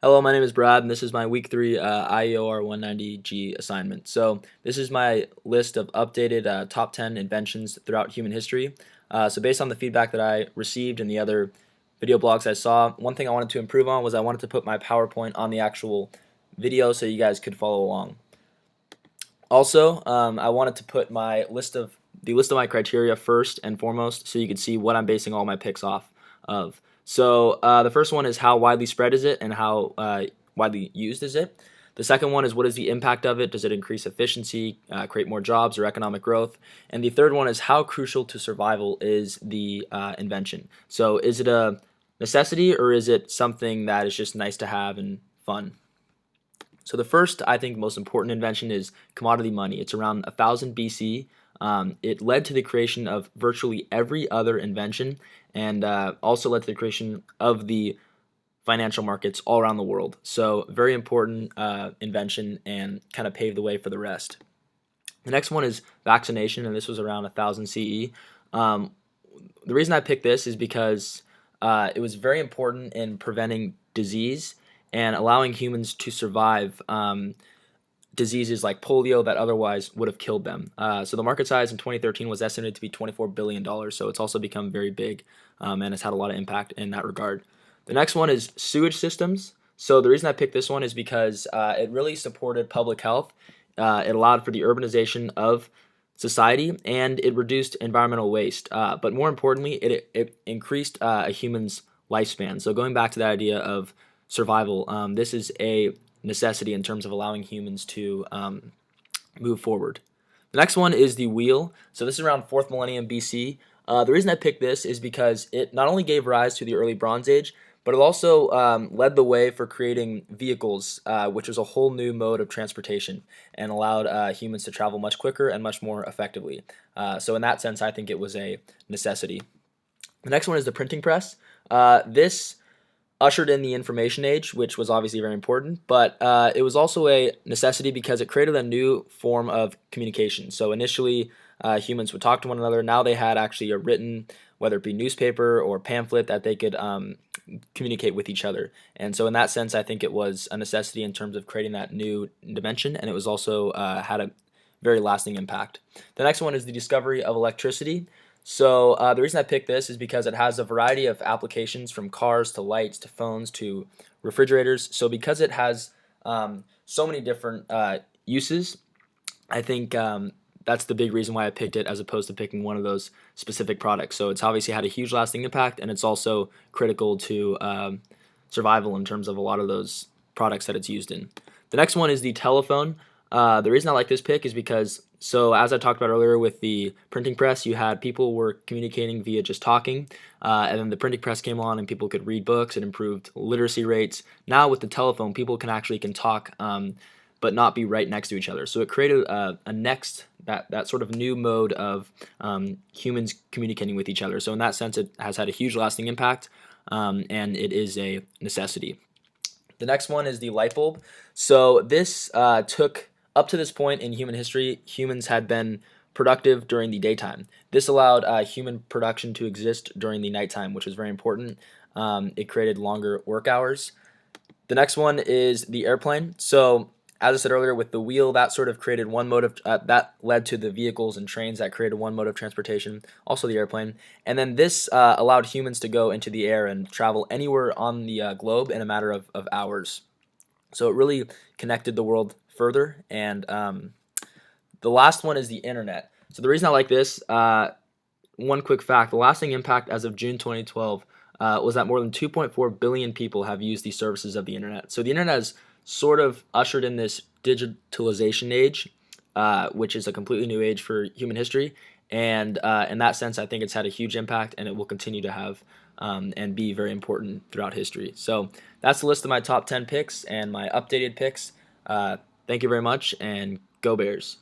Hello, my name is Brad, and this is my week 3 IEOR 190G assignment. So this is my list of updated top 10 inventions throughout human history. So based on the feedback that I received and the other video blogs I saw, one thing I wanted to improve on was I wanted to put my PowerPoint on the actual video so you guys could follow along. Also, I wanted to put the list of my criteria first and foremost, so you could see what I'm basing all my picks off of. So the first one is how widely spread is it, and how widely used is it. The second one is what is the impact of it? Does it increase efficiency, create more jobs or economic growth? And the third one is how crucial to survival is the invention. So is it a necessity, or is it something that is just nice to have and fun? So the first, I think, most important invention is commodity money. It's around 1000 BC. It led to the creation of virtually every other invention, and also led to the creation of the financial markets all around the world. So very important invention, and kind of paved the way for the rest. The next one is vaccination, and this was around 1000 CE. The reason I picked this is because it was very important in preventing disease and allowing humans to survive diseases like polio that otherwise would have killed them. So the market size in 2013 was estimated to be $24 billion, so it's also become very big, and has had a lot of impact in that regard. The next one is sewage systems. So the reason I picked this one is because it really supported public health. It allowed for the urbanization of society, and it reduced environmental waste. But more importantly, it increased a human's lifespan. So going back to that idea of survival, this is a necessity in terms of allowing humans to move forward. The next one is the wheel. So this is around 4th millennium BC. The reason I picked this is because it not only gave rise to the early Bronze Age, but it also led the way for creating vehicles, which was a whole new mode of transportation, and allowed humans to travel much quicker and much more effectively. So in that sense, I think it was a necessity. The next one is the printing press. This ushered in the information age, which was obviously very important, but it was also a necessity because it created a new form of communication. So initially, humans would talk to one another. Now they had actually a written, whether it be newspaper or pamphlet, that they could communicate with each other. And so in that sense, I think it was a necessity in terms of creating that new dimension, and it was also had a very lasting impact. The next one is the discovery of electricity. So the reason I picked this is because it has a variety of applications, from cars to lights to phones to refrigerators. So because it has so many different uses, I think that's the big reason why I picked it, as opposed to picking one of those specific products. So it's obviously had a huge lasting impact, and it's also critical to survival in terms of a lot of those products that it's used in. The next one is the telephone. The reason I like this pick is because, so as I talked about earlier with the printing press, you had people were communicating via just talking, and then the printing press came on and people could read books. It improved literacy rates. Now with the telephone, people can talk, but not be right next to each other. So it created that sort of new mode of humans communicating with each other. So in that sense, it has had a huge lasting impact, and it is a necessity. The next one is the light bulb. So this took, up to this point in human history, humans had been productive during the daytime. This allowed human production to exist during the nighttime, which was very important. It created longer work hours. The next one is the airplane. So as I said earlier, with the wheel, that sort of created one mode of that led to the vehicles and trains that created one mode of transportation, also the airplane. And then this allowed humans to go into the air and travel anywhere on the globe in a matter of hours. So it really connected the world further. And the last one is the internet. So the reason I like this, one quick fact: the lasting impact as of June 2012 was that more than 2.4 billion people have used the services of the internet. So the internet has sort of ushered in this digitalization age, which is a completely new age for human history. And in that sense, I think it's had a huge impact, and it will continue to have and be very important throughout history. So that's the list of my top 10 picks and my updated picks. Thank you very much, and go Bears.